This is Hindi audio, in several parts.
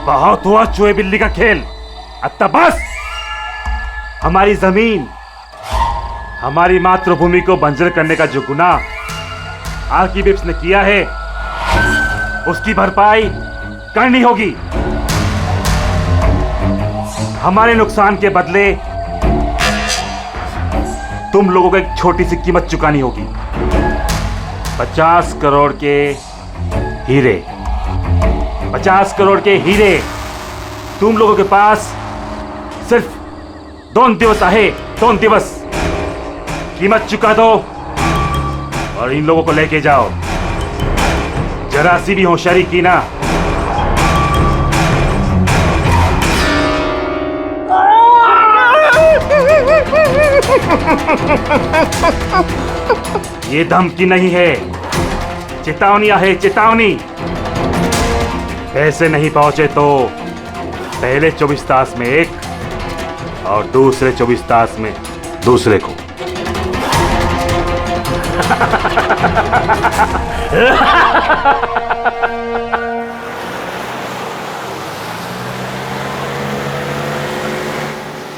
बहुत हुआ चूहे बिल्ली का खेल, अब तक बस। हमारी जमीन, हमारी मातृभूमि को बंजर करने का जो गुनाह आर्किबिप्स ने किया है, उसकी भरपाई करनी होगी। हमारे नुकसान के बदले तुम लोगों को एक छोटी सी कीमत चुकानी होगी। 50 करोड़ के हीरे, 50 करोड़ के हीरे तुम लोगों के पास सिर्फ 2 दिवस आहे, 2 दिवस। कीमत चुका दो और इन लोगों को लेके जाओ। जरा सी भी होशियारी की ना, ये धमकी नहीं है, चेतावनी है, चेतावनी। पैसे नहीं पहुंचे तो पहले 24 तास में एक और दूसरे 24 तास में दूसरे को।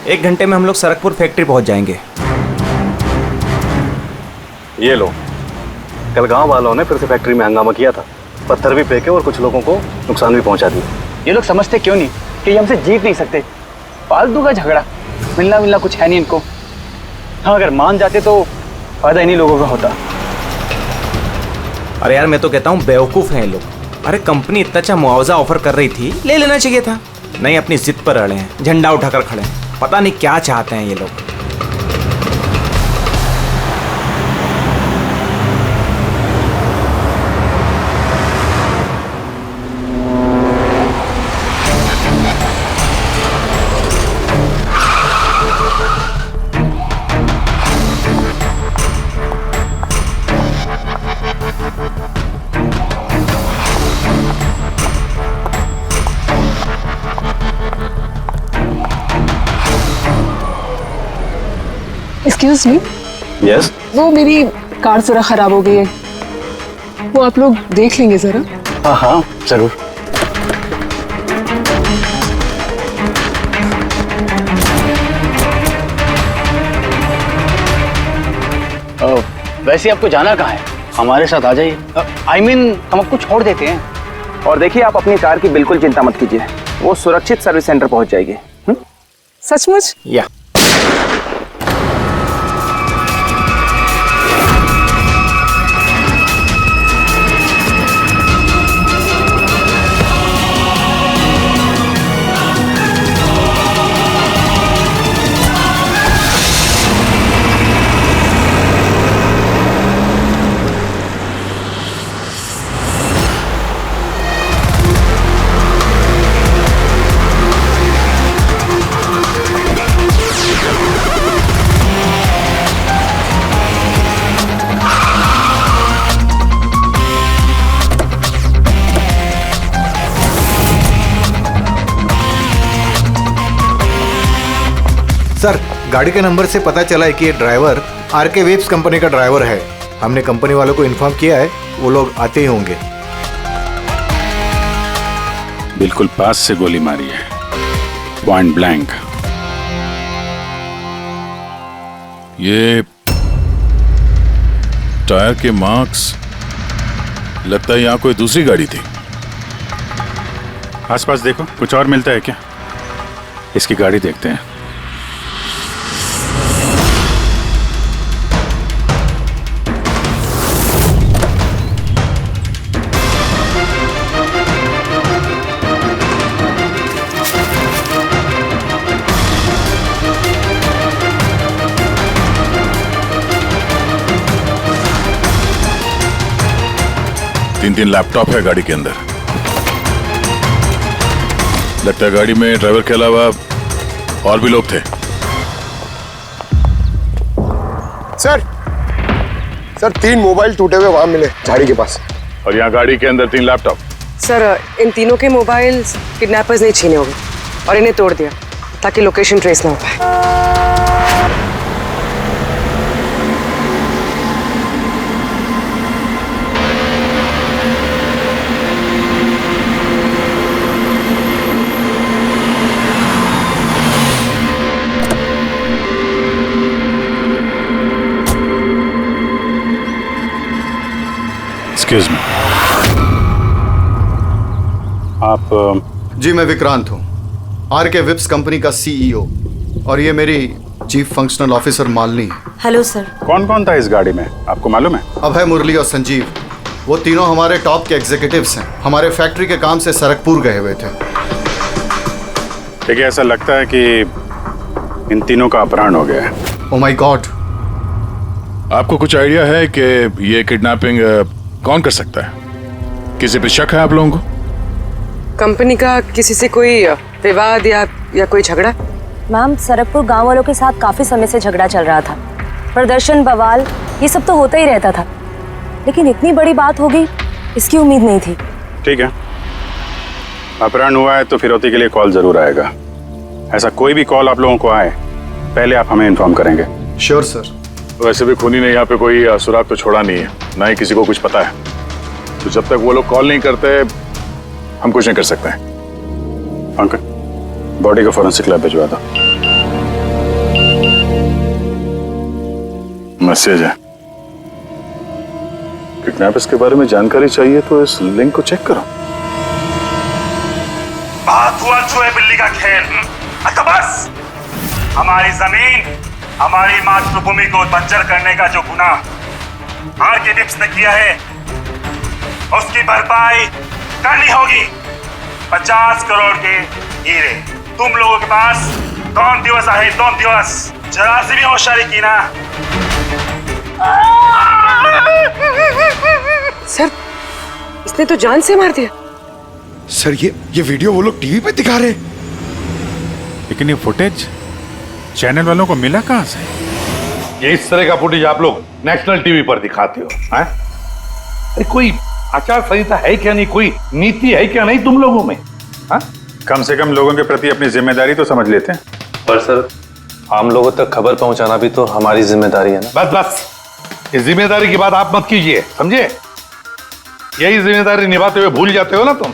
एक घंटे में हम लोग सरकपुर फैक्ट्री पहुंच जाएंगे। ये लो, कल गांव वालों ने फिर से फैक्ट्री में हंगामा किया था, पत्थर भी फेंके और कुछ लोगों को नुकसान भी पहुंचा दिया। ये लोग समझते क्यों नहीं कि ये हमसे जीत नहीं सकते। फालतू का झगड़ा, मिलना कुछ है नहीं इनको। हाँ, अगर मान जाते तो फायदा इन्हीं लोगों का होता। अरे यार, मैं तो कहता हूँ बेवकूफ़ हैं ये लोग। अरे कंपनी इतना अच्छा मुआवजा ऑफर कर रही थी, ले लेना चाहिए था। नहीं, अपनी जिद पर अड़े हैं, झंडा उठाकर खड़े हैं। पता नहीं क्या चाहते हैं ये लोग। Excuse me. यस। वो मेरी कार जरा खराब हो गई है, वो आप लोग देख लेंगे जरा। हाँ हाँ जरूर। वैसे आपको जाना कहाँ है? हमारे साथ आ जाइए। I mean, हम आपको छोड़ देते हैं। और देखिए, आप अपनी कार की बिल्कुल चिंता मत कीजिए, वो सुरक्षित सर्विस सेंटर पहुंच जाएगी। सचमुच? या सर, गाड़ी के नंबर से पता चला है कि ये ड्राइवर आरके वेब्स कंपनी का ड्राइवर है। हमने कंपनी वालों को इन्फॉर्म किया है, वो लोग आते ही होंगे। बिल्कुल पास से गोली मारी है, पॉइंट ब्लैंक। ये टायर के मार्क्स, लगता है यहाँ कोई दूसरी गाड़ी थी। आसपास देखो, कुछ और मिलता है क्या? इसकी गाड़ी देखते हैं। तीन लैपटॉप है गाड़ी के अंदर। लगता है गाड़ी में ड्राइवर के अलावा और भी लोग थे। सर 3 मोबाइल टूटे हुए वहां मिले झाड़ी के पास। और यहाँ गाड़ी के अंदर 3 लैपटॉप। सर, इन तीनों के मोबाइल किडनैपर्स ने छीने होंगे और इन्हें तोड़ दिया ताकि लोकेशन ट्रेस ना हो पाए। एक्सक्यूज मी, आप जी मैं विक्रांत हूँ, आरके विप्स कंपनी का सीईओ, और ये मेरी चीफ फंक्शनल ऑफिसर मालिनी है। Hello sir. कौन कौन था इस गाड़ी में, आपको मालूम है? अभय, मुरली और संजीव, वो तीनों हमारे टॉप के एग्जीक्यूटिव्स हैं। हमारे फैक्ट्री के काम से सरकपुर गए हुए थे। देखिए, ऐसा लगता है कि इन तीनों का अपहरण हो गया है। Oh my God. आपको कुछ आइडिया है कि ये किडनैपिंग कौन कर सकता है? किसी पे शक है आप लोगों को? कंपनी का किसी से कोई विवाद या कोई झगड़ा? मैम, सरकपुर गांव वालों के साथ काफी समय से झगड़ा चल रहा था। प्रदर्शन, बवाल, ये सब तो होता ही रहता था, लेकिन इतनी बड़ी बात होगी इसकी उम्मीद नहीं थी। ठीक है, अपहरण हुआ है तो फिरौती के लिए कॉल जरूर आएगा। ऐसा कोई भी कॉल आप लोगों को आए, पहले आप हमें इन्फॉर्म करेंगे। Sure sir. वैसे भी खूनी ने यहाँ पे कोई सुराग तो छोड़ा नहीं है, ना ही किसी को कुछ पता है, तो जब तक वो लोग कॉल नहीं करते हम कुछ नहीं कर सकते हैं। अंकल, बॉडी को फोरेंसिक लैब भिजवा दो। मैसेज है, किडनैपर्स के बारे में जानकारी चाहिए तो इस लिंक को चेक करो। बात हुआ चूहे बिल्ली का खेल। अच्छा बस, हमारी जमीन, हमारी मातृभूमि को बंजर करने का जो गुनाह आरके विप्स ने किया है, उसकी भरपाई करनी होगी। 50 करोड़ के हीरे तुम लोगों के पास 2 दिवस आए, 2 दिवस। जरा सी भी होशियारी की ना। सर, इसने तो जान से मार दिया। सर ये वीडियो वो लोग टीवी पे दिखा रहे हैं। लेकिन ये फुटेज चैनल वालों को मिला कहां से? ये इस तरह का फुटेज आप लोग नेशनल टीवी पर दिखाते हो, हैं? अरे कोई आचार संहिता है क्या नहीं, कोई नीति है क्या नहीं तुम लोगों में? हाँ? कम से कम लोगों के प्रति अपनी जिम्मेदारी तो समझ लेते हैं। पर सर, आम लोगों तक खबर पहुंचाना भी तो हमारी जिम्मेदारी है ना। बस बस, इस जिम्मेदारी की बात आप मत कीजिए, समझे? यही जिम्मेदारी निभाते हुए भूल जाते हो ना तुम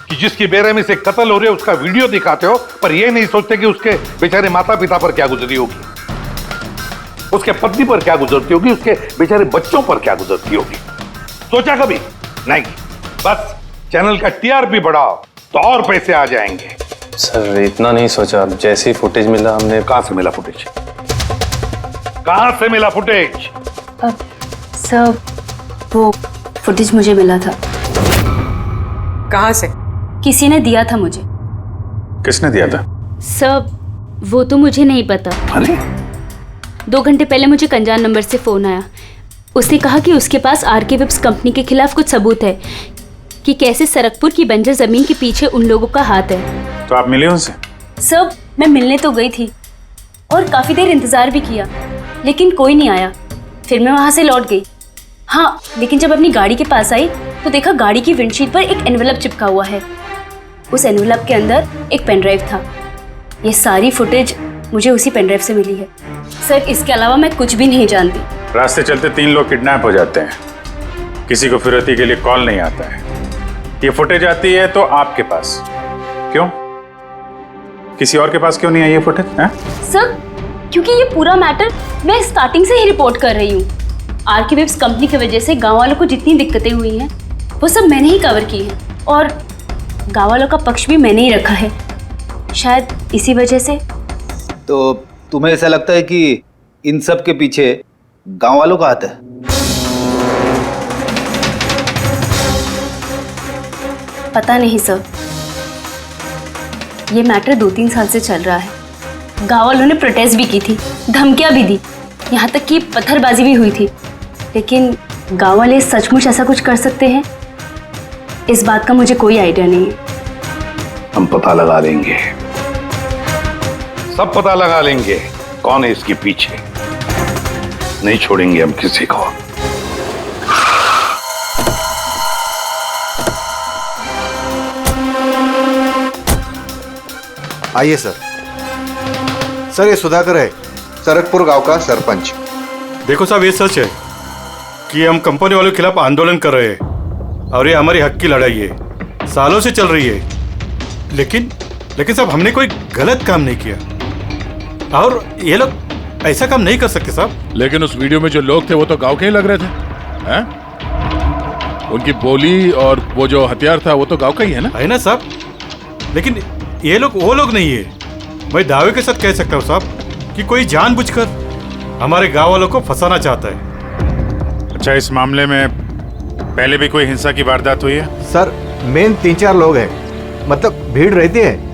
कि जिसकी बेरहमी से कत्ल हो रहे है उसका वीडियो दिखाते हो, पर यह नहीं सोचते कि उसके बेचारे माता पिता पर क्या गुजरी होगी, उसके पत्नी पर क्या गुजरती होगी, उसके बेचारे बच्चों पर क्या गुजरती होगी। सोचा कभी नहीं? बस चैनल का टीआरपी बढ़ाओ तो और पैसे आ जाएंगे। सर इतना नहीं सोचा, जैसे ही फुटेज मिला हमने। कहां से मिला फुटेज? कहां से मिला फुटेज? सर, वो फुटेज मुझे मिला था। कहां से? किसी ने दिया था मुझे। किसने दिया था? सर, वो तो मुझे नहीं पता। अरे 2 घंटे पहले मुझे कंजान नंबर से फोन आया। उसने कहा कि उसके पास आरके विप्स कंपनी के खिलाफ कुछ सबूत है कि कैसे सरकपुर की बंजर जमीन के पीछे उन लोगों का हाथ है। तो आप मिले उनसे? सर, मैं मिलने तो गई थी और काफी देर इंतजार भी किया, लेकिन कोई नहीं आया। फिर मैं वहां से लौट गई। हाँ, लेकिन जब अपनी गाड़ी के पास आई तो देखा गाड़ी की विंडशीट पर एक एनवेलप चिपका हुआ है। उस एनवेलप के अंदर एक पेन ड्राइव था। ये सारी फुटेज मुझे उसी पेन ड्राइव से मिली है। सर, इसके अलावा मैं कुछ भी नहीं जानती। रास्ते चलते 3 लोग किडनैप हो जाते हैं, किसी को फिरौती के लिए कॉल नहीं आता है। ये फुटेज आती है तो आपके पास क्यों? किसी और के पास क्यों नहीं आई ये फुटेज? सर, क्योंकि ये पूरा मैटर मैं स्टार्टिंग से ही रिपोर्ट कर रही हूँ। आरके विप्स कंपनी की वजह से गांव वालों को जितनी दिक्कतें हुई हैं वो सब मैंने ही कवर की है, और गांव वालों का पक्ष भी मैंने ही रखा है। शायद इसी वजह से। तो तुम्हें ऐसा लगता है कि इन सब के पीछे गांव वालों का हाथ है? पता नहीं सर, ये मैटर 2-3 साल से चल रहा है। गांव वालों ने प्रोटेस्ट भी की थी, धमकियां भी दी, यहाँ तक कि पत्थरबाजी भी हुई थी, लेकिन गांव वाले सचमुच ऐसा कुछ कर सकते हैं, इस बात का मुझे कोई आइडिया नहीं है। हम पता लगा लेंगे, सब पता लगा लेंगे कौन है इसके पीछे। नहीं छोड़ेंगे हम किसी को। आइए सर। सर, ये सुधाकर है, सरकपुर गांव का सरपंच। देखो साहब, ये सच है कि हम कंपनी वालों के खिलाफ आंदोलन कर रहे हैं और ये हमारी हक की लड़ाई है, सालों से चल रही है। लेकिन साहब, हमने कोई गलत काम नहीं किया और ये लोग ऐसा काम नहीं कर सकते साहब। लेकिन उस वीडियो में जो लोग थे वो तो गांव के ही लग रहे थे, हैं? उनकी बोली और वो जो हथियार था वो तो गांव का ही है ना? है ना साहब, लेकिन ये लोग वो लोग नहीं है। मैं दावे के साथ कह सकता हूँ साहब कि कोई जानबूझकर हमारे गांव वालों को फंसाना चाहता है। अच्छा, इस मामले में पहले भी कोई हिंसा की वारदात हुई है? सर मेन 3-4 लोग हैं, मतलब भीड़ रहती है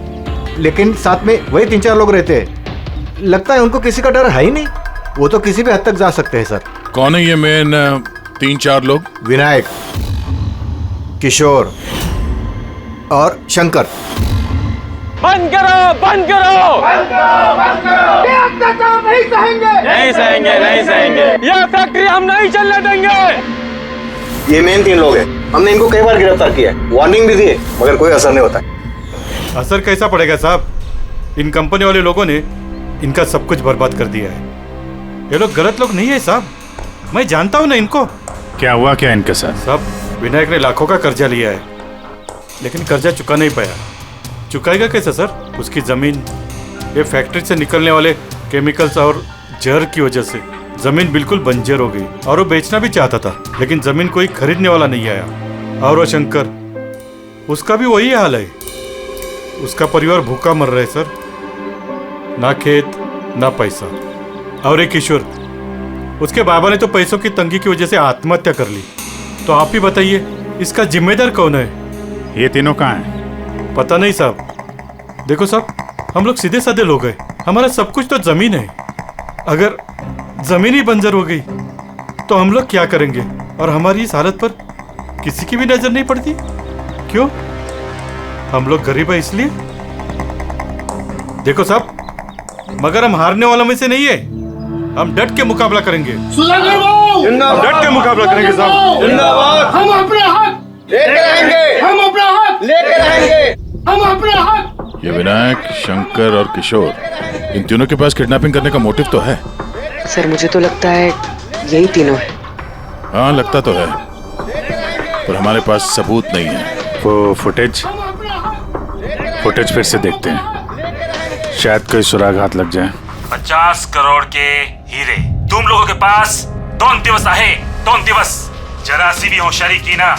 लेकिन साथ में वही 3-4 लोग रहते हैं। लगता है उनको किसी का डर है ही नहीं, वो तो किसी भी हद तक जा सकते हैं सर। कौन है ये मेन 3-4 लोग? विनायक, किशोर और शंकर। बंद करो, बंद करो, बंद करो, बंद करो। ये अत्याचार नहीं सहेंगे, नहीं सहेंगे, नहीं सहेंगे। ये फैक्ट्री हम नहीं चलने देंगे। ये मेन 3 लोग हैं। हमने इनको कई बार गिरफ्तार किया है, वार्निंग भी दी है, मगर कोई असर नहीं होता है। असर कैसा पड़ेगा साहब? इन कंपनी वाले लोगों ने इनका सब कुछ बर्बाद कर दिया है। ये लोग गलत लोग नहीं है साहब, मैं जानता हूँ ना इनको। क्या हुआ क्या इनके साथ? साहब विनायक ने लाखों का कर्जा लिया है, लेकिन कर्जा चुका नहीं पाया। चुकाएगा कैसे सर? उसकी जमीन, ये फैक्ट्री से निकलने वाले केमिकल्स और जहर की वजह से जमीन बिल्कुल बंजर हो गई और वो बेचना भी चाहता था, लेकिन जमीन कोई खरीदने वाला नहीं आया। और वो शंकर, उसका भी वही हाल है। उसका परिवार भूखा मर रहा है सर, ना खेत ना पैसा। और एक किशोर, उसके बाबा ने तो पैसों की तंगी की वजह से आत्महत्या कर ली। तो आप ही बताइए इसका जिम्मेदार कौन है? ये तीनों कहाँ हैं? पता नहीं साहब। देखो साहब, हम लोग सीधे साधे लोग हैं, हमारा सब कुछ तो जमीन है। अगर जमीन ही बंजर हो गई तो हम लोग क्या करेंगे? और हमारी इस हालत पर किसी की भी नजर नहीं पड़ती। क्यों? हम लोग गरीब है इसलिए? देखो साहब, मगर हम हारने वालों में से नहीं है। हम डट के मुकाबला करेंगे, हम डट के मुकाबला करेंगे साहब। जिंदाबाद। हम अपने हक लेकर रहेंगे, हम अपना हक लेकर रहेंगे, हम अपने हक। ये विनायक, शंकर और किशोर, इन तीनों के पास किडनैपिंग करने का मोटिव तो है। सर मुझे तो लगता है यही तीनों है। हाँ लगता तो है, पर हमारे पास सबूत नहीं है। वो फुटेज फिर से देखते हैं, शायद कोई सुराग हाथ लग जाए। 50 करोड़ के हीरे तुम लोगों के पास 2 दिवस आहे, 2 दिवस। जरा सी भी होशियारी की ना,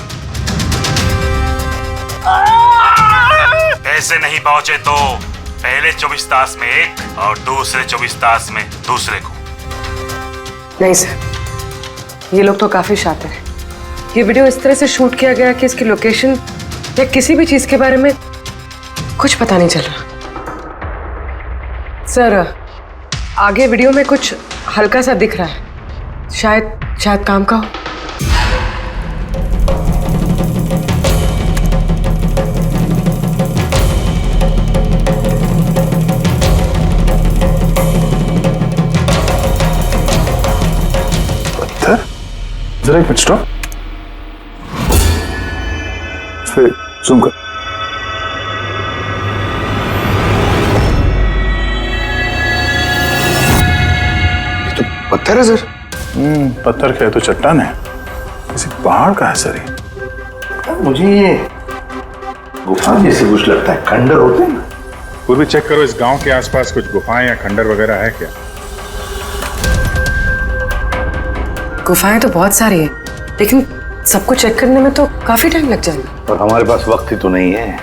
पैसे नहीं पहुंचे तो पहले 24 तास में एक और दूसरे 24 तास में दूसरे को। नहीं सर, ये लोग तो काफी शातिर हैं। ये वीडियो इस तरह से शूट किया गया कि इसकी लोकेशन या किसी भी चीज के बारे में कुछ पता नहीं चल रहा। सर आगे वीडियो में कुछ हल्का सा दिख रहा है, शायद काम का हो। पत्थर? जरा एक मिनट स्टॉप, फिर जूम कर। पत्थर है सर। पत्थर क्या है तो चट्टान है, किसी पहाड़ का है सर ये। मुझे ये गुफा जैसे कुछ लगता है, खंडर होते हैं ना। पूर्वी चेक करो, इस गांव के आसपास कुछ गुफाएं या खंडर वगैरह है क्या? गुफाएं तो बहुत सारी है, लेकिन सबको चेक करने में तो काफी टाइम लग जाएगा। और हमारे पास वक्त ही तो नहीं है,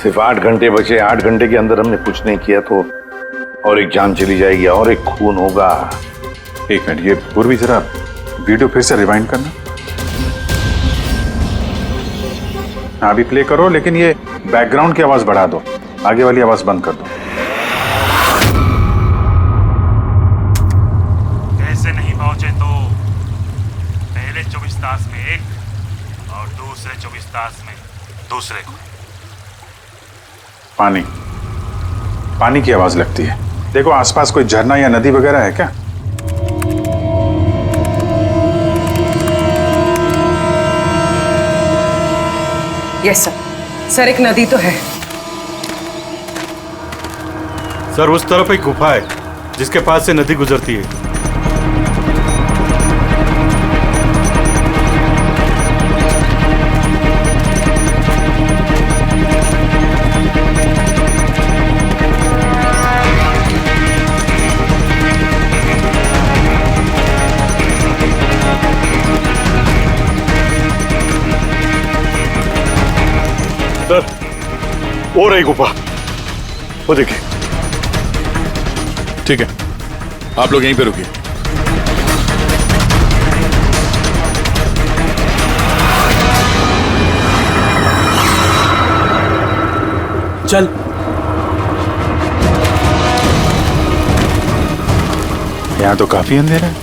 सिर्फ 8 घंटे बचे। 8 घंटे के अंदर हमने कुछ नहीं किया तो और एक जान चली जाएगी और एक खून होगा। एक मिनट, ये पूर्वी जरा वीडियो फिर से रिवाइंड करना। हाँ अभी प्ले करो, लेकिन ये बैकग्राउंड की आवाज बढ़ा दो, आगे वाली आवाज बंद कर दो। पैसे नहीं पहुंचे तो पहले 24 तास में एक और दूसरे 24 तास में दूसरे को। पानी की आवाज लगती है। देखो आसपास कोई झरना या नदी वगैरह है क्या? यस सर, एक नदी तो है। सर उस तरफ एक गुफा है जिसके पास से नदी गुजरती है। सर, वो रही गुफा, वो देखिए। ठीक है, आप लोग यहीं पे रुकिए। चल। यहाँ तो काफी अंधेरा है।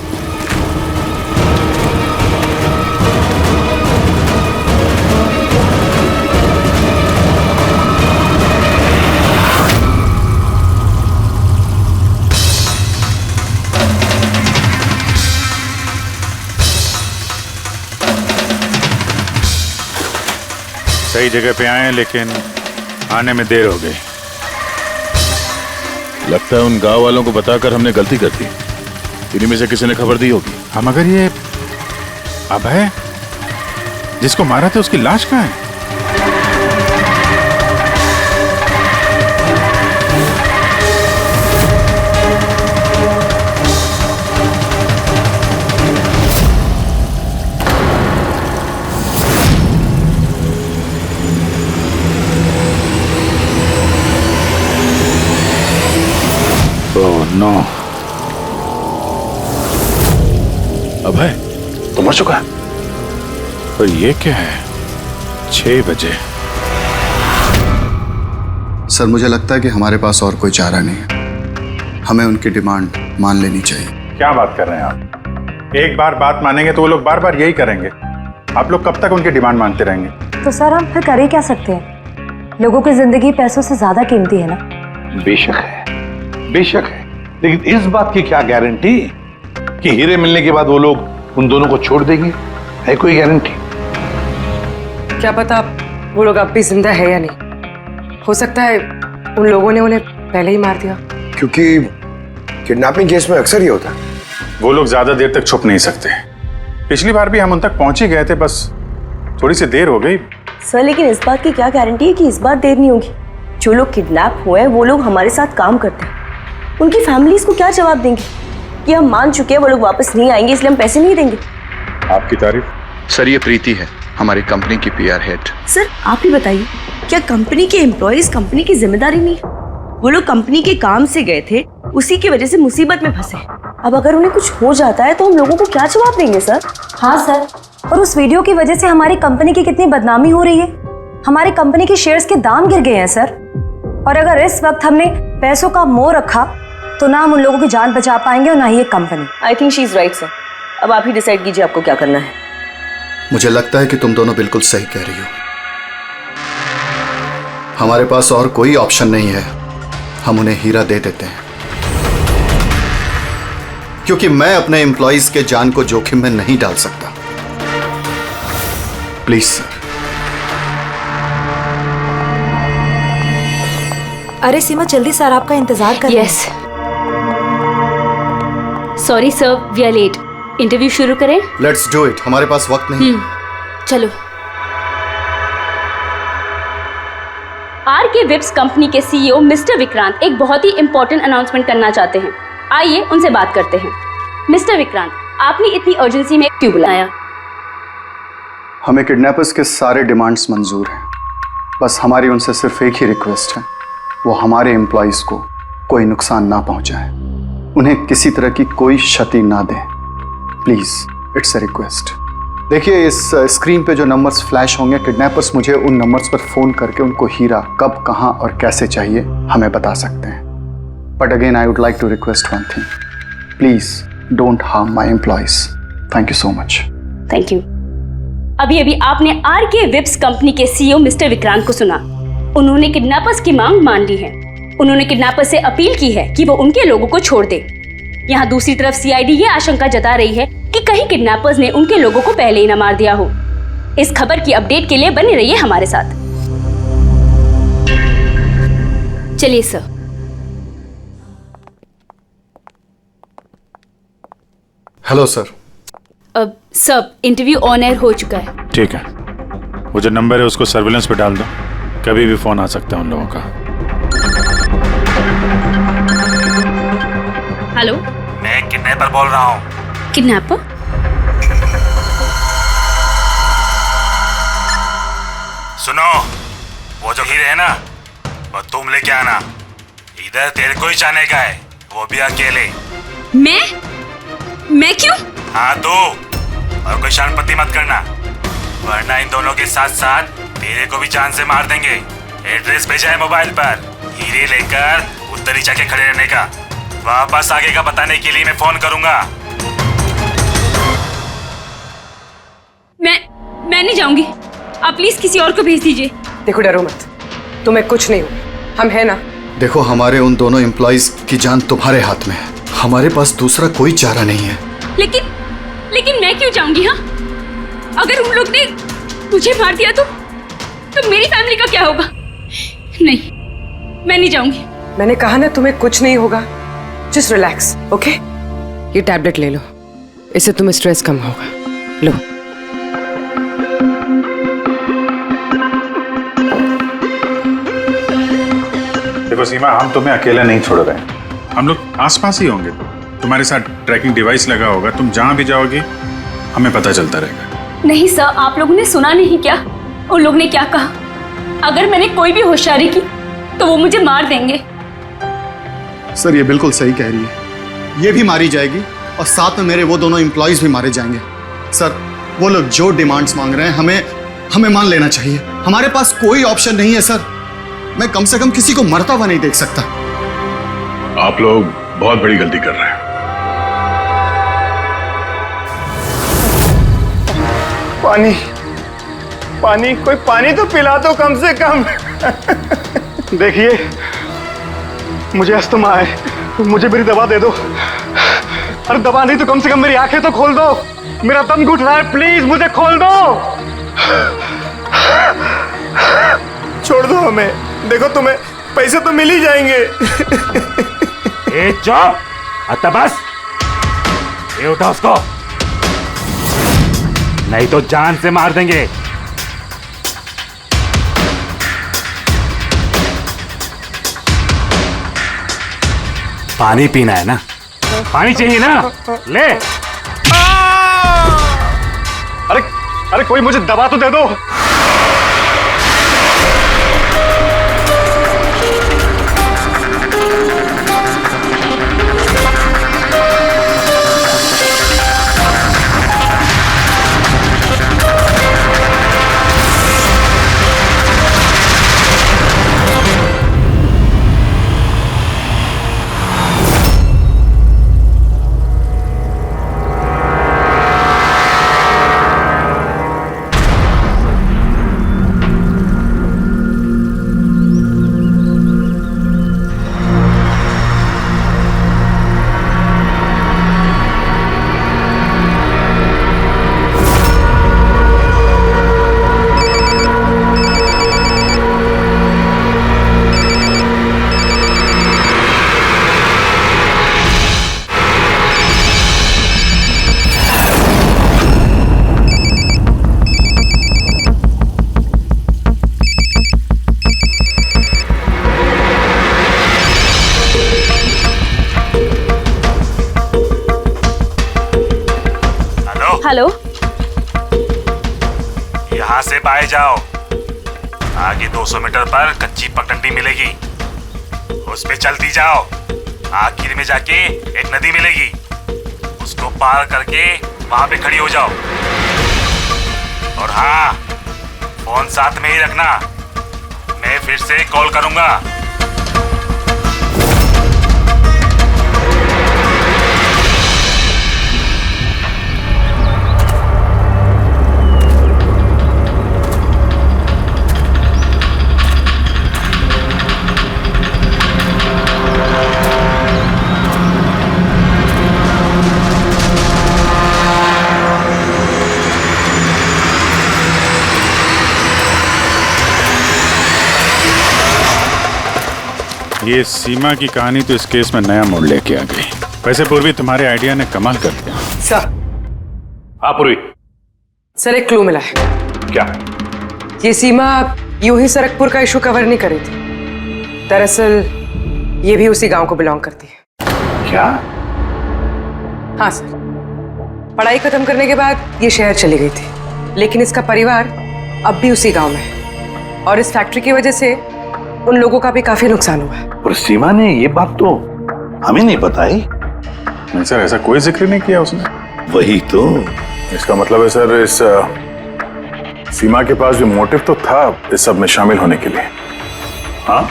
सही जगह पे आए, लेकिन आने में देर हो गई। लगता है उन गांव वालों को बताकर हमने गलती कर दी। इन्हीं में से किसी ने खबर दी होगी। हम मगर ये अभय जिसको मारा था, उसकी लाश कहाँ है? नो, अभय तो मर चुका है। पर ये क्या है? 6 बजे। सर, मुझे लगता है कि हमारे पास और कोई चारा नहीं है। हमें उनकी डिमांड मान लेनी चाहिए। क्या बात कर रहे हैं आप? एक बार बात मानेंगे तो वो लोग बार बार यही करेंगे। आप लोग कब तक उनकी डिमांड मानते रहेंगे? तो सर हम फिर कर ही क्या सकते हैं? लोगों की जिंदगी पैसों से ज्यादा कीमती है ना। बेशक है, बेशक है, लेकिन इस बात की क्या गारंटी कि हीरे मिलने के बाद वो लोग उन दोनों को छोड़ देंगे? है कोई गारंटी? क्या पता वो लोग अब भी जिंदा है या नहीं। हो सकता है उन लोगों ने उन्हें पहले ही मार दिया। क्योंकि किडनैपिंग केस में अक्सर ही होता है। वो लोग ज्यादा देर तक छुप नहीं सकते। पिछली बार भी हम उन तक पहुंच ही गए थे, बस थोड़ी सी देर हो गई। सर, लेकिन इस बात की क्या गारंटी है कि इस बार देर नहीं होगी? जो लोग किडनैप हुए हैं वो लोग हमारे साथ काम करते हैं। उनकी फैमिलीज को क्या जवाब देंगे कि हम मान चुके हैं वो लोग वापस नहीं आएंगे, इसलिए हम पैसे नहीं देंगे? आपकी तारीफ। सर, ये प्रीति है, हमारी कंपनी की PR हेड। सर आप ही बताइए, क्या कंपनी के एम्प्लॉयज कंपनी की जिम्मेदारी नहीं है? वो लोग कंपनी के काम से गए थे, उसी की वजह से मुसीबत में फंसे। अब अगर उन्हें कुछ हो जाता है तो हम लोगों को क्या जवाब देंगे सर? हाँ सर, और उस वीडियो की वजह से हमारी कंपनी की कितनी बदनामी हो रही है। हमारी कंपनी के शेयर्स के दाम गिर गए हैं सर। और अगर इस वक्त हमने पैसों का मोह रखा तो ना हम उन लोगों की जान बचा पाएंगे और ना ही ये company. I think she is right sir. अब आप ही डिसाइड कीजिए आपको क्या करना है। मुझे लगता है कि तुम दोनों बिल्कुल सही कह रही हो। हमारे पास और कोई ऑप्शन नहीं है, हम उन्हें हीरा दे देते हैं, क्योंकि मैं अपने एम्प्लॉइज के जान को जोखिम में नहीं डाल सकता। Please sir. अरे सीमा, जल्दी सर आपका इंतजार कर रहे हैं। Yes, sorry sir, we are late. Interview शुरू करें? लेट्स डू इट, हमारे पास वक्त नहीं। चलो। आरके विप्स कंपनी के CEO मिस्टर विक्रांत एक बहुत ही इंपॉर्टेंट अनाउंसमेंट करना चाहते हैं। आइए उनसे बात करते हैं। मिस्टर विक्रांत, आपने इतनी अर्जेंसी में क्यों बुलाया? हमें किडनैपर्स के सारे डिमांड्स मंजूर हैं, बस हमारी उनसे सिर्फ एक ही रिक्वेस्ट है, वो हमारे एम्प्लॉइज को कोई नुकसान ना पहुंचाए, उन्हें किसी तरह की कोई क्षति ना दें। Please, it's a request. देखिए, इस स्क्रीन पे जो नंबर्स फ्लैश होंगे, किडनैपर्स मुझे उन नंबर्स पर फोन करके उनको हीरा कब, कहां और कैसे चाहिए हमें बता सकते हैं। But again I would like to request one thing, please don't harm my employees. Thank you so much. Thank you. अभी आपने आरके विप्स कंपनी के CEO मिस्टर विक्रांत को सुना। उन्होंने किडनैपर्स की मांग मान ली है। उन्होंने किडनैपर्स से अपील की है कि वो उनके लोगों को छोड़ दे। यहाँ दूसरी तरफ CID ये आशंका जता रही है कि कहीं किडनैपर्स ने उनके लोगों को पहले ही न मार दिया हो। इस खबर की अपडेट के लिए बने रहिए हमारे साथ। चलिए सर। Hello sir. अब सब इंटरव्यू ऑन एयर हो चुका है। ठीक है, वो जो नंबर है उसको सर्विलेंस पे डाल दो, कभी भी फोन आ सकता है उन लोगों का। हेलो, मैं किडनैपर बोल रहा हूँ। किडनैपर? सुनो, वो जो हीरे है ना, वो तुम लेके आना। इधर तेरे को ही जाने का है, वो भी अकेले। मैं क्यों? हाँ तो, और कोई शानपत्ती मत करना, वरना इन दोनों के साथ साथ तेरे को भी जान से मार देंगे। एड्रेस भेजा है मोबाइल पर, हीरे लेकर उधर ही जाके खड़े रहने का। वापस आगे का बताने के लिए मैं फोन करूंगा। मैं नहीं जाऊंगी, आप प्लीज किसी और को भेज दीजिए। देखो डरो मत, तुम्हें कुछ नहीं होगा, हम है ना। देखो हमारे उन दोनों एम्प्लॉइज की जान तुम्हारे हाथ में है, हमारे पास दूसरा कोई चारा नहीं है। लेकिन मैं क्यों जाऊंगी? हाँ, अगर उन लोग ने मुझे मार दिया तो मेरी फैमिली का क्या होगा? नहीं, मैं नहीं जाऊंगी। मैंने कहा ना तुम्हें कुछ नहीं होगा, जस्ट रिलैक्स, ओके? ये टैबलेट ले लो, इससे तुम्हें स्ट्रेस कम होगा। लो। देखो सीमा, हम तुम्हें अकेला नहीं छोड़ रहे हैं, हम लोग आसपास ही होंगे। तुम्हारे साथ ट्रैकिंग डिवाइस लगा होगा, तुम जहां भी जाओगे हमें पता चलता रहेगा। नहीं सर, आप लोगों ने सुना नहीं क्या उन लोग ने क्या कहा? अगर मैंने कोई भी होशियारी की तो वो मुझे मार देंगे। सर ये बिल्कुल सही कह रही है, ये भी मारी जाएगी और साथ में मेरे वो दोनों एम्प्लॉइज भी मारे जाएंगे। सर वो लोग जो डिमांड्स मांग रहे हैं हमें मान लेना चाहिए, हमारे पास कोई ऑप्शन नहीं है सर। मैं कम से कम किसी को मरता हुआ नहीं देख सकता। आप लोग बहुत बड़ी गलती कर रहे हैं। पानी, कोई पानी तो पिला दो कम से कम। देखिए मुझे अस्थमा है, मुझे मेरी दवा दे दो। अरे दवा नहीं तो कम से कम मेरी आंखें तो खोल दो, मेरा दम घुट रहा है, प्लीज मुझे खोल दो। छोड़ दो हमें, देखो तुम्हें पैसे तो मिल ही जाएंगे। ए चुप, आता बस, ये उठा उसको, नहीं तो जान से मार देंगे। पानी पीना है ना? पानी चाहिए ना? ले। अरे कोई मुझे दवा तो दे दो। हेलो, यहाँ से बाहर जाओ, आगे 200 मीटर पर कच्ची पगडंडी मिलेगी, उस पे चलती जाओ। आखिर में जाके एक नदी मिलेगी, उसको पार करके वहां पे खड़ी हो जाओ। और हाँ, फोन साथ में ही रखना, मैं फिर से कॉल करूंगा। ये सीमा की कहानी तो इस केस में नया मोड़ लेके आ गई। वैसे पूर्वी, तुम्हारे आइडिया ने कमाल कर दिया। सर। हाँ पूर्वी। सर एक क्लू मिला है। क्या? ये सीमा यूं ही सरकपुर का इशू कवर नहीं कर रही थी, दरअसल ये भी उसी गांव को बिलोंग करती है। क्या? हाँ सर, पढ़ाई खत्म करने के बाद ये शहर चली गई थी, लेकिन इसका परिवार अब भी उसी गांव में है। और इस फैक्ट्री की वजह से उन लोगों का भी काफी नुकसान हुआ है। और सीमा ने ये बात तो हमें नहीं बताई। नहीं सर, ऐसा कोई जिक्र नहीं किया उसने। वही तो। इसका मतलब है सर, इस सीमा के पास भी मोटिव तो था इस सब में शामिल होने के लिए। हाँ,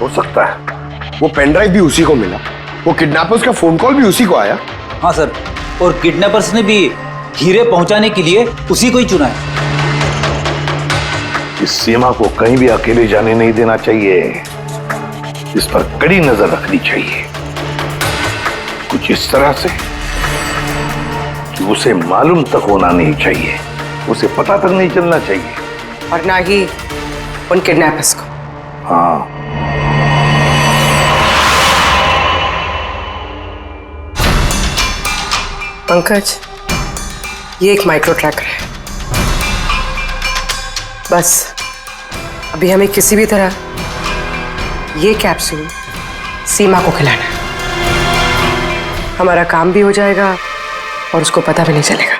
हो सकता है। वो पेन ड्राइव भी उसी को मिला, वो किडनैपर्स का फोन कॉल भी उसी को आया। हाँ सर, और किडनैपर्स ने भी हीरे पहुंचाने के लिए उसी को ही चुना है। इस सीमा को कहीं भी अकेले जाने नहीं देना चाहिए, इस पर कड़ी नजर रखनी चाहिए, कुछ इस तरह से कि उसे मालूम तक होना नहीं चाहिए, उसे पता तक नहीं चलना चाहिए, और ना ही उन किडनैपर्स को। हाँ। पंकज, ये एक माइक्रो ट्रैकर है। बस अभी हमें किसी भी तरह ये कैप्सूल सीमा को खिलाना है। हमारा काम भी हो जाएगा और उसको पता भी नहीं चलेगा।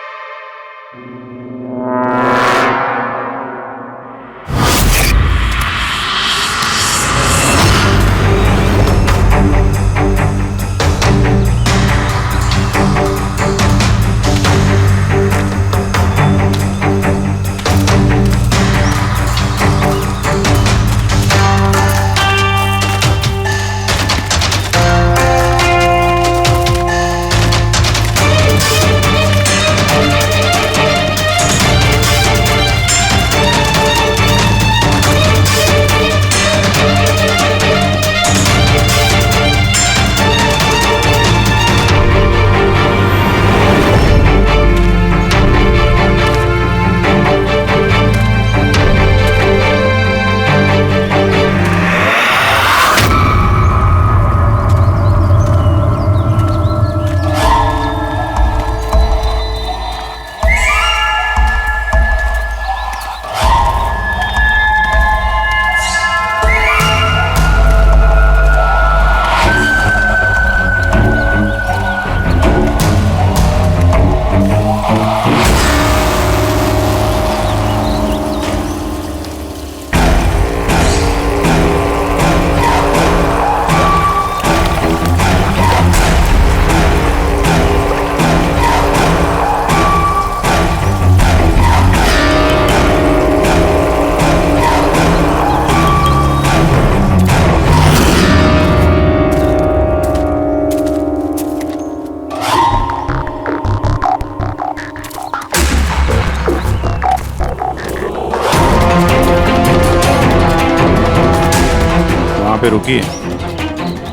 पे रुकी,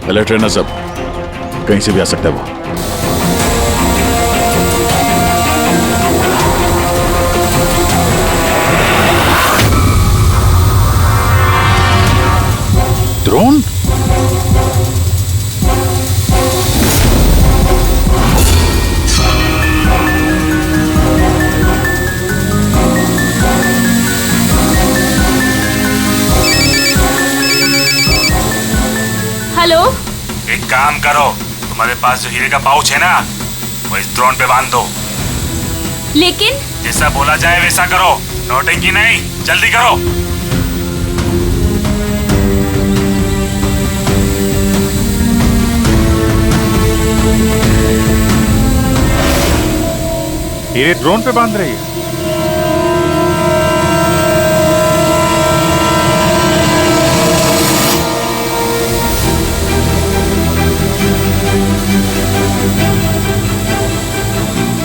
अलर्ट रहना सब, कहीं से भी आ सकता है वो। ड्रोन? हेलो, एक काम करो, तुम्हारे पास जो हीरे का पाउच है ना, वो इस ड्रोन पे बांध दो। लेकिन जैसा बोला जाए वैसा करो, नौटंकी नहीं, जल्दी करो। हीरे ड्रोन पे बांध रही है।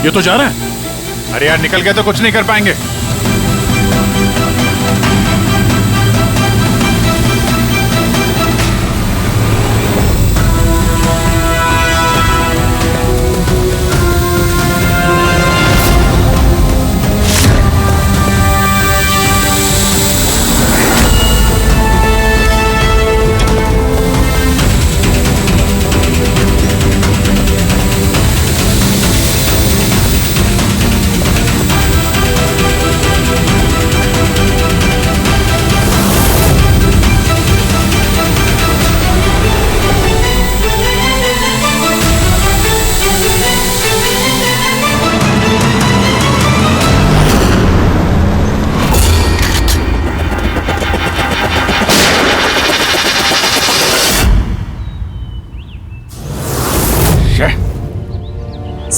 ये तो जा रहा है। अरे यार, निकल गया तो कुछ नहीं कर पाएंगे।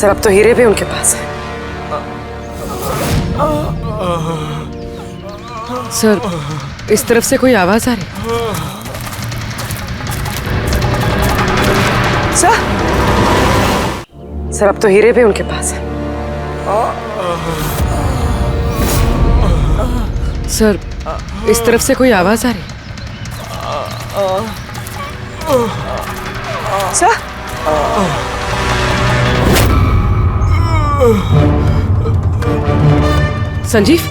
सर अब तो हीरे भी उनके पास है। सर इस तरफ से कोई आवाज आ रही? सर अब तो हीरे भी उनके पास है। सर इस तरफ से कोई आवाज आ रही? सर संजीव,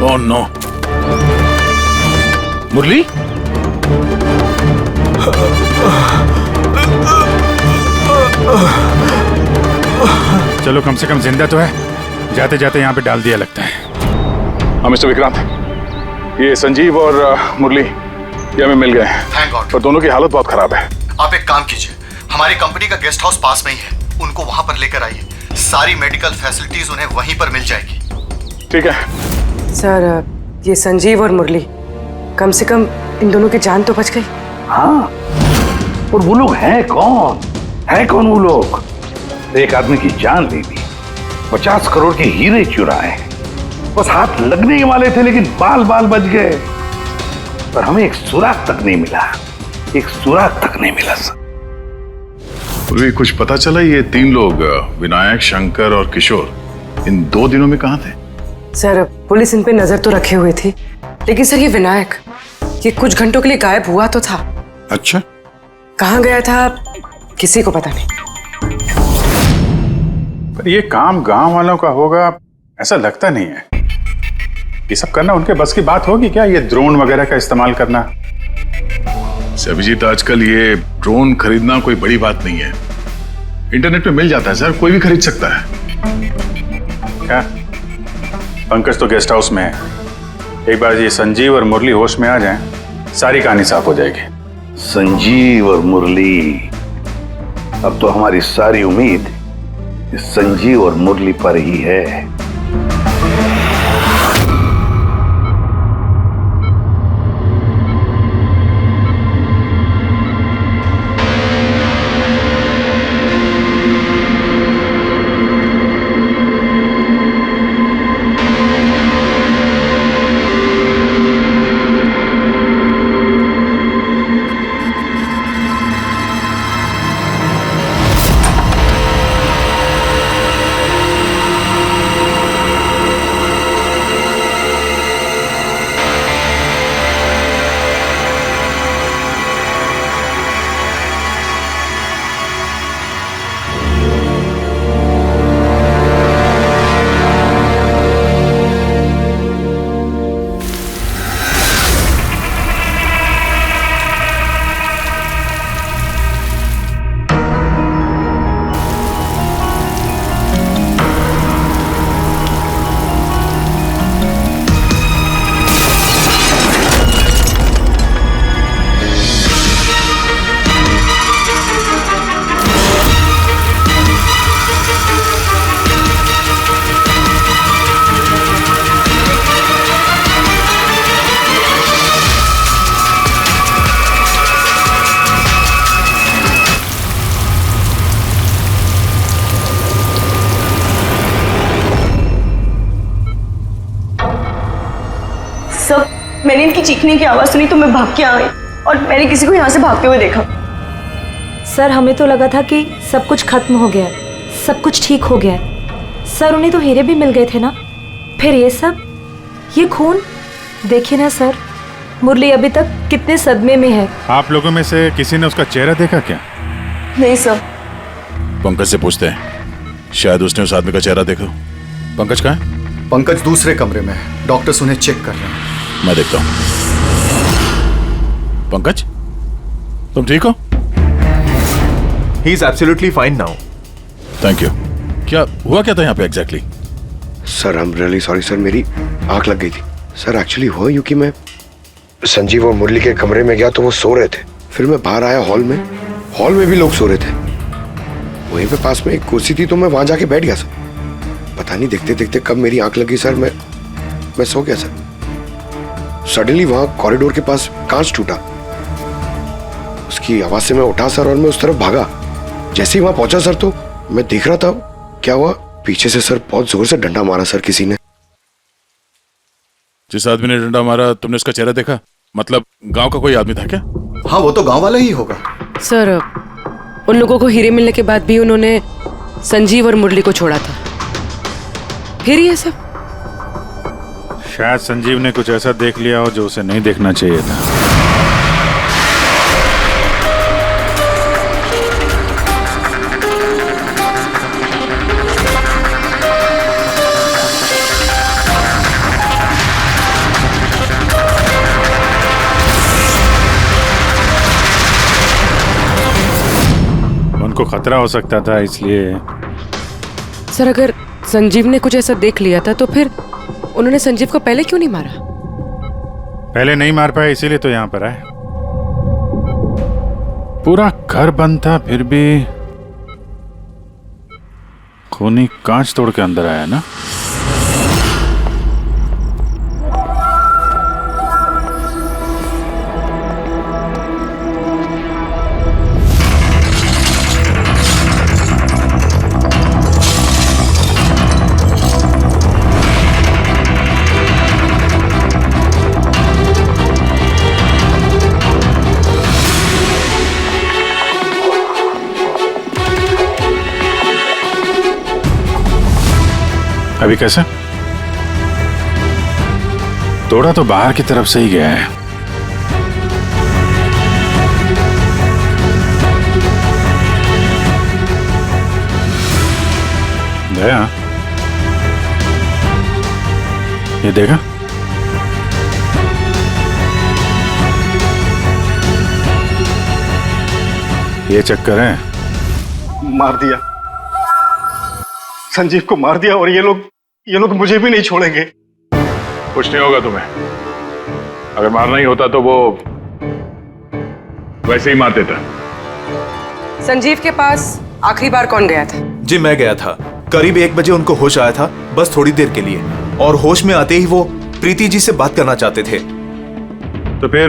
ओह नो, मुरली? चलो कम से कम जिंदा तो है। जाते जाते यहाँ पे डाल दिया लगता है। हाँ मिस्टर विक्रांत, ये संजीव और मुरली ये हमें मिल गए हैं। Thank God. पर दोनों की हालत बहुत खराब है। आप एक काम कीजिए, हमारी कंपनी का गेस्ट हाउस पास में ही है, उनको वहां पर लेकर आइए। सारी मेडिकल फैसिलिटीज उन्हें वहीं पर मिल जाएगी। ठीक है सर ये संजीव और मुरली, कम से कम इन दोनों की जान तो बच गई। हाँ, और वो लोग हैं कौन? हैं कौन वो लोग? एक आदमी की जान ले ली, 50 करोड़ के हीरे चुराए, बस हाथ लगने ही वाले थे लेकिन बाल बाल बच गए। पर हमें एक सुराग तक नहीं मिला, एक सुराग तक नहीं मिला सर। पूर्वी कुछ पता चला ये 3 लोग विनायक, शंकर और किशोर इन 2 दिनों में कहाँ थे? सर पुलिस इन पे नजर तो रखे हुए थी, लेकिन सर ये विनायक ये कुछ घंटों के लिए गायब हुआ तो था। अच्छा, कहाँ गया था किसी को पता नहीं। पर ये काम गांव वालों का होगा ऐसा लगता नहीं है। ये सब करना उनके बस की बात होगी क्या? ये ड्रोन वगैरह का इस्तेमाल करना? अभिजीत, आजकल ये ड्रोन खरीदना कोई बड़ी बात नहीं है, इंटरनेट पे मिल जाता है सर, कोई भी खरीद सकता है। क्या पंकज तो गेस्ट हाउस में है, एक बार ये संजीव और मुरली होश में आ जाएं, सारी कहानी साफ हो जाएगी। संजीव और मुरली, अब तो हमारी सारी उम्मीद इस संजीव और मुरली पर ही है। मैंने इनकी चीखने की आवाज सुनी तो मैं भाग के आ गई और मैंने किसी को यहाँ से भागते हुए देखा। सर हमें तो लगा था कि सब कुछ खत्म हो गया है, सब कुछ ठीक हो गया है। सर उन्हें तो हीरे भी मिल गए थे ना, फिर ये सब, ये खून देखिए ना सर, मुरली अभी तक कितने सदमे में है। आप लोगों में से किसी ने उसका चेहरा देखा क्या? नहीं सर। पंकज से पूछते हैं, शायद उसने उस आदमी का चेहरा देखा। पंकज कहाँ है? पंकज दूसरे कमरे में है, डॉक्टर्स उन्हें चेक कर रहे हैं। मैं देखता हूं। पंकज, तुम ठीक हो? He is absolutely fine now. Thank you. क्या हुआ क्या था यहाँ पे exactly? Sir I am really sorry sir, मेरी आंख लग गई थी। सर एक्चुअली हुआ यूं कि मैं संजीव और मुरली के कमरे में गया तो वो सो रहे थे, फिर मैं बाहर आया हॉल में भी लोग सो रहे थे। वहीं पे पास में एक कुर्सी थी तो मैं वहां जाके बैठ गया सर। पता नहीं देखते देखते कब मेरी आंख लगी सर, मैं सो गया सर। सडनली वहां कॉरिडोर के पास कांच टूटा की आवाज से मैं उठा सर और मैं उस तरफ भागा। जैसे ही वहां पहुंचा सर तो मैं देख रहा था क्या हुआ, पीछे से सर बहुत जोर से डंडा मारा सर किसी ने। जिस आदमी ने डंडा मारा तुमने उसका चेहरा देखा? मतलब गांव का कोई आदमी था क्या? हाँ वो तो गांव वाला ही होगा। सर उन लोगों को हीरे मिलने के बाद भी उन्होंने संजीव और मुरली को छोड़ा था, फिर ये सब। शायद संजीव ने कुछ ऐसा देख लिया हो जो उसे नहीं देखना चाहिए था। उनको खतरा हो सकता था इसलिए। सर अगर संजीव ने कुछ ऐसा देख लिया था तो फिर उन्होंने संजीव को पहले क्यों नहीं मारा? पहले नहीं मार पाए इसीलिए तो यहाँ पर आए। पूरा घर बंद था फिर भी खूनी कांच तोड़ के अंदर आया ना। अभी कैसे? तोड़ा तो बाहर की तरफ से ही गया है। गया? ये देखा? ये चक्कर है। मार दिया, संजीव को मार दिया और ये लोग मुझे भी नहीं छोड़ेंगे। कुछ नहीं होगा तुम्हें। अगर मारना ही होता तो वो वैसे ही मार देता। संजीव के पास आखिरी बार कौन गया था? जी मैं गया था। करीब 1 बजे उनको होश आया था, बस थोड़ी देर के लिए, और होश में आते ही वो प्रीति जी से बात करना चाहते थे। तो फिर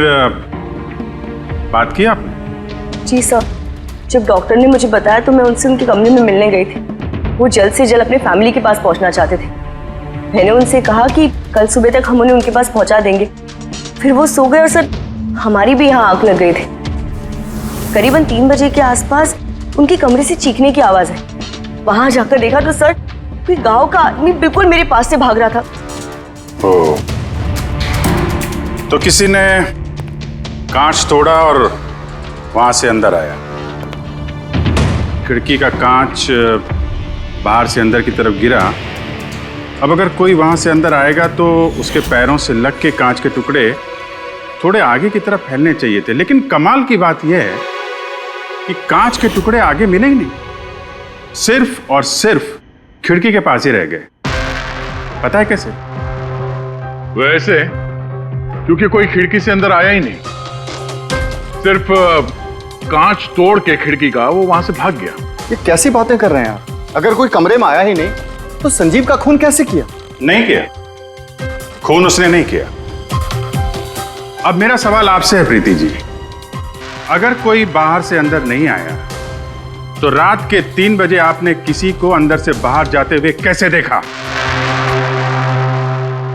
बात की आपने? जी सर, जब डॉक्टर ने मुझे बताया तो मैं उनसे उनके कमरे में मिलने गई थी। वो जल्द से जल्द अपने फैमिली के पास पहुंचना चाहते थे। मैंने उनसे कहा कि कल सुबह तक हम उन्हें उनके पास पहुंचा देंगे। फिर वो सो गए और सर हमारी भी यहाँ आंख लग गई थी। करीबन 3 बजे के आसपास उनके कमरे से चीखने की आवाज है। वहां जाकर देखा तो सर कोई गांव का आदमी बिल्कुल मेरे पास से भाग रहा था। ओ, तो किसी ने कांच तोड़ा और वहां से अंदर आया। खिड़की का कांच बाहर से अंदर की तरफ गिरा। अब अगर कोई वहां से अंदर आएगा तो उसके पैरों से लग के कांच के टुकड़े थोड़े आगे की तरफ फैलने चाहिए थे, लेकिन कमाल की बात यह है कि कांच के टुकड़े आगे मिले ही नहीं, सिर्फ और सिर्फ खिड़की के पास ही रह गए। पता है कैसे? वैसे क्योंकि कोई खिड़की से अंदर आया ही नहीं, सिर्फ कांच तोड़ के खिड़की का वो वहां से भाग गया। ये कैसी बातें कर रहे हैं आप? अगर कोई कमरे में आया ही नहीं तो संजीव का खून कैसे किया? नहीं किया, खून उसने नहीं किया। अब मेरा सवाल आपसे है प्रीति जी, अगर कोई बाहर से अंदर नहीं आया तो रात के 3 बजे आपने किसी को अंदर से बाहर जाते हुए कैसे देखा?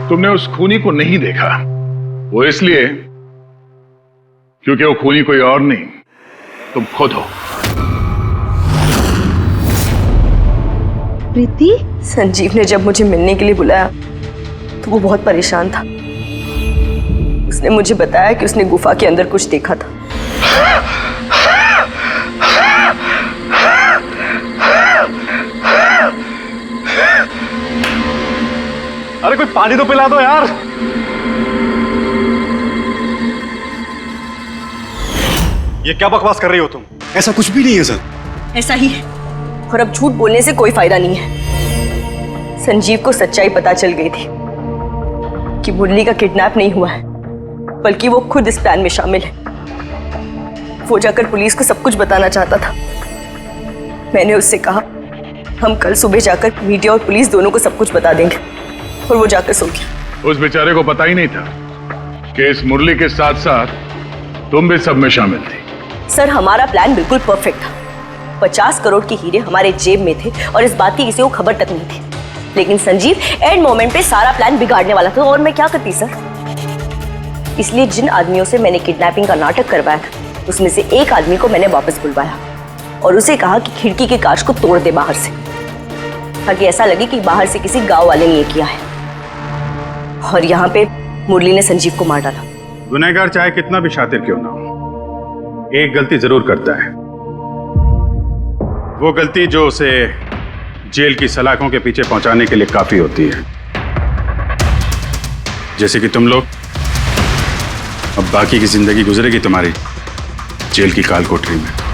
तुमने उस खूनी को नहीं देखा, वो इसलिए क्योंकि वो खूनी कोई और नहीं, तुम खुद हो। प्रीति, संजीव ने जब मुझे मिलने के लिए बुलाया तो वो बहुत परेशान था। उसने मुझे बताया कि उसने गुफा के अंदर कुछ देखा था। अरे कोई पानी तो पिला दो यार। ये क्या बकवास कर रही हो तुम? ऐसा कुछ भी नहीं है सर। ऐसा ही है, और अब झूठ बोलने से कोई फायदा नहीं है। संजीव को सच्चाई पता चल गई थी कि मुरली का किडनैप नहीं हुआ है, बल्कि वो खुद इस प्लान में शामिल है। वो जाकर पुलिस को सब कुछ बताना चाहता था। मैंने उससे कहा हम कल सुबह जाकर मीडिया और पुलिस दोनों को सब कुछ बता देंगे, और वो जाकर सो गया। उस बेचारे को पता ही नहीं था कि इस मुरली के साथ साथ तुम भी सब में शामिल थी। सर हमारा प्लान बिल्कुल परफेक्ट था। 50 करोड़ के हीरे हमारे जेब में थे और इस बात की किसी को खबर तक नहीं थी। लेकिन संजीव एंड मोमेंट पे सारा प्लान बिगाड़ने वाला था और मैं क्या करती सर। इसलिए जिन आदमियों से मैंने किडनैपिंग का नाटक करवाया था उसमें से एक आदमी को मैंने वापस बुलवाया और उसे कहा कि खिड़की के कांच को तोड़ दे बाहर से, ताकि ऐसा लगे कि बाहर से किसी गांव वाले ने ये किया है। और यहाँ पे मुरली ने संजीव को मार डाला। गुनहगार चाहे कितना भी शातिर क्यों ना हो, एक गलती जरूर करता है। वो गलती जो उसे जेल की सलाखों के पीछे पहुंचाने के लिए काफी होती है। जैसे कि तुम लोग, अब बाकी की जिंदगी गुजरेगी तुम्हारी जेल की काल कोठरी में।